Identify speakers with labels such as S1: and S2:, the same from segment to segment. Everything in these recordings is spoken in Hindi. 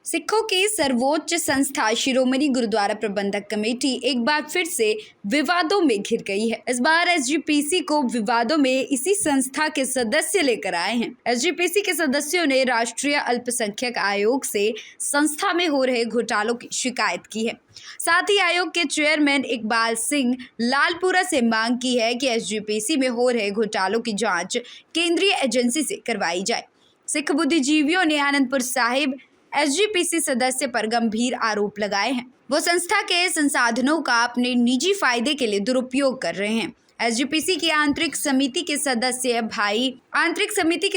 S1: सिखों की सर्वोच्च संस्था शिरोमणि गुरुद्वारा प्रबंधक कमेटी एक बार फिर से विवादों में घिर गई है। इस बार एसजीपीसी को विवादों में इसी संस्था के सदस्य लेकर आए हैं। एसजीपीसी के सदस्यों ने राष्ट्रीय अल्पसंख्यक आयोग से संस्था में हो रहे घोटालों की शिकायत की है। साथ ही आयोग के चेयरमैन इकबाल सिंह लालपुरा से मांग की है कि एसजीपीसी में हो रहे घोटालों की जाँच केंद्रीय एजेंसी से करवाई जाए। सिख बुद्धिजीवियों ने आनंदपुर साहिब एसजीपीसी सदस्य पर गंभीर आरोप लगाए हैं। वो संस्था के संसाधनों का अपने निजी फायदे के लिए दुरुपयोग कर रहे हैं। एसजीपीसी की आंतरिक समिति के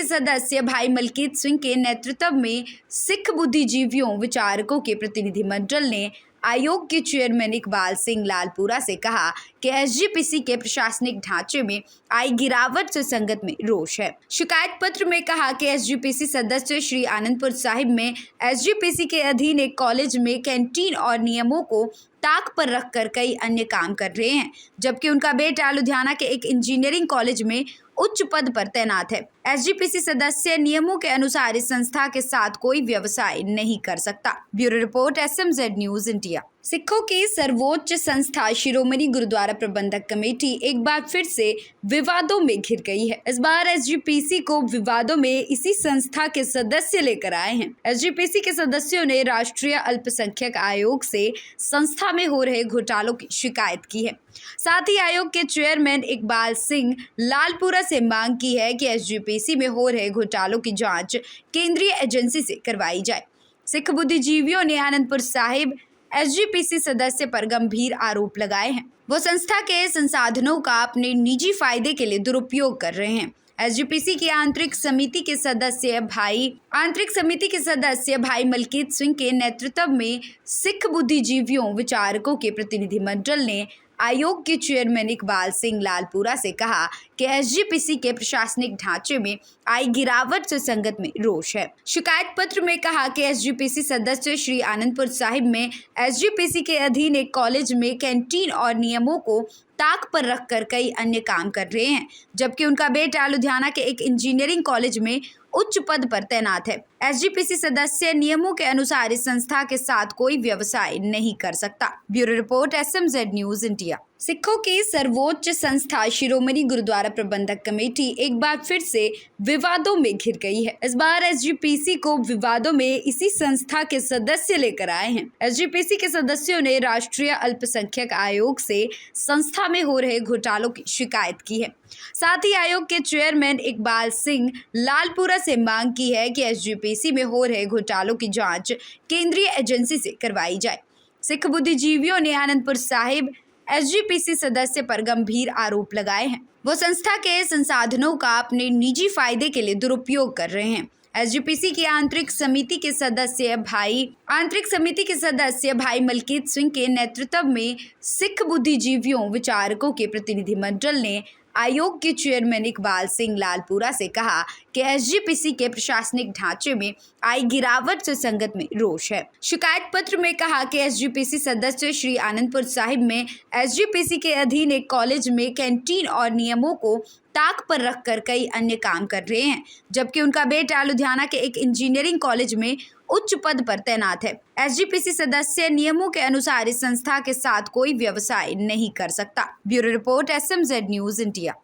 S1: सदस्य भाई मलकीत सिंह के नेतृत्व में सिख बुद्धिजीवियों विचारकों के प्रतिनिधिमंडल ने आयोग के चेयरमैन इकबाल सिंह लालपुरा से कहा कि एसजीपीसी के प्रशासनिक ढांचे में आई गिरावट से संगत में रोष है। शिकायत पत्र में कहा कि एसजीपीसी सदस्य श्री आनंदपुर साहिब में एसजीपीसी के अधीन एक कॉलेज में कैंटीन और नियमों को ताक पर रखकर कई अन्य काम कर रहे हैं, जबकि उनका बेटा लुधियाना के एक इंजीनियरिंग कॉलेज में उच्च पद पर तैनात है। एसजीपीसी सदस्य नियमों के अनुसार इस संस्था के साथ कोई व्यवसाय नहीं कर सकता। Bureau report SMZ news India. सिखों की सर्वोच्च संस्था शिरोमणि गुरुद्वारा प्रबंधक कमेटी एक बार फिर से विवादों में घिर गई है। इस बार एसजीपीसी को विवादों में इसी संस्था के सदस्य लेकर आए हैं। एसजीपीसी के सदस्यों ने राष्ट्रीय अल्पसंख्यक आयोग से संस्था में हो रहे घोटालों की शिकायत की है। साथ ही आयोग के चेयरमैन इकबाल सिंह लालपुरा से मांग की है कि एसजीपीसी में हो रहे घोटालों की जांच केंद्रीय एजेंसी से करवाई जाए। सिख बुद्धिजीवियों ने आनंदपुर साहिब एसजीपीसी सदस्य पर गंभीर आरोप लगाए हैं। वो संस्था के संसाधनों का अपने निजी फायदे के लिए दुरुपयोग कर रहे हैं। एसजीपीसी की आंतरिक समिति के सदस्य भाई मलकीत सिंह के नेतृत्व में सिख बुद्धिजीवियों विचारकों के प्रतिनिधिमंडल ने आयोग के चेयरमैन इकबाल सिंह लालपुरा से कहा कि एसजीपीसी के प्रशासनिक ढांचे में आई गिरावट से संगत में रोष है। शिकायत पत्र में कहा कि एसजीपीसी सदस्य श्री आनंदपुर साहिब में एसजीपीसी के अधीन एक कॉलेज में कैंटीन और नियमों को ताक पर रखकर कई अन्य काम कर रहे हैं, जबकि उनका बेटा लुधियाना के एक इंजीनियरिंग कॉलेज में उच्च पद पर तैनात है। एसजीपीसी सदस्य नियमों के अनुसार इस संस्था के साथ कोई व्यवसाय नहीं कर सकता। Bureau report SMZ news India. सिखों की सर्वोच्च संस्था शिरोमणि गुरुद्वारा प्रबंधक कमेटी एक बार फिर से विवादों में घिर गई है। इस बार एसजीपीसी को विवादों में इसी संस्था के सदस्य लेकर आए हैं। एसजीपीसी के सदस्यों ने राष्ट्रीय अल्पसंख्यक आयोग से संस्था में हो रहे घोटालों की शिकायत की है। साथ ही आयोग के चेयरमैन इकबाल सिंह लालपुरा से मांग की है कि एसजीपीसी में हो रहे घोटालों की जांच केंद्रीय एजेंसी से करवाई जाए। सिख बुद्धिजीवियों ने आनंदपुर साहिब एसजीपीसी सदस्य पर गंभीर आरोप लगाए हैं। वो संस्था के संसाधनों का अपने निजी फायदे के लिए दुरुपयोग कर रहे हैं। एसजीपीसी की आंतरिक समिति के सदस्य भाई मलकीत सिंह के नेतृत्व में सिख बुद्धिजीवियों विचारकों के प्रतिनिधिमंडल ने आयोग के चेयरमैन इकबाल सिंह लालपुरा से कहा कि एसजीपीसी के प्रशासनिक ढांचे में आई गिरावट से संगत में रोष है। शिकायत पत्र में कहा कि एसजीपीसी सदस्य श्री आनंदपुर साहिब में एसजीपीसी के अधीन एक कॉलेज में कैंटीन और नियमों को ताक पर रखकर कई अन्य काम कर रहे हैं, जबकि उनका बेटा लुधियाना के एक इंजीनियरिंग कॉलेज में उच्च पद पर तैनात है। एसजीपीसी सदस्य नियमों के अनुसार इस संस्था के साथ कोई व्यवसाय नहीं कर सकता। Bureau report SMZ news India.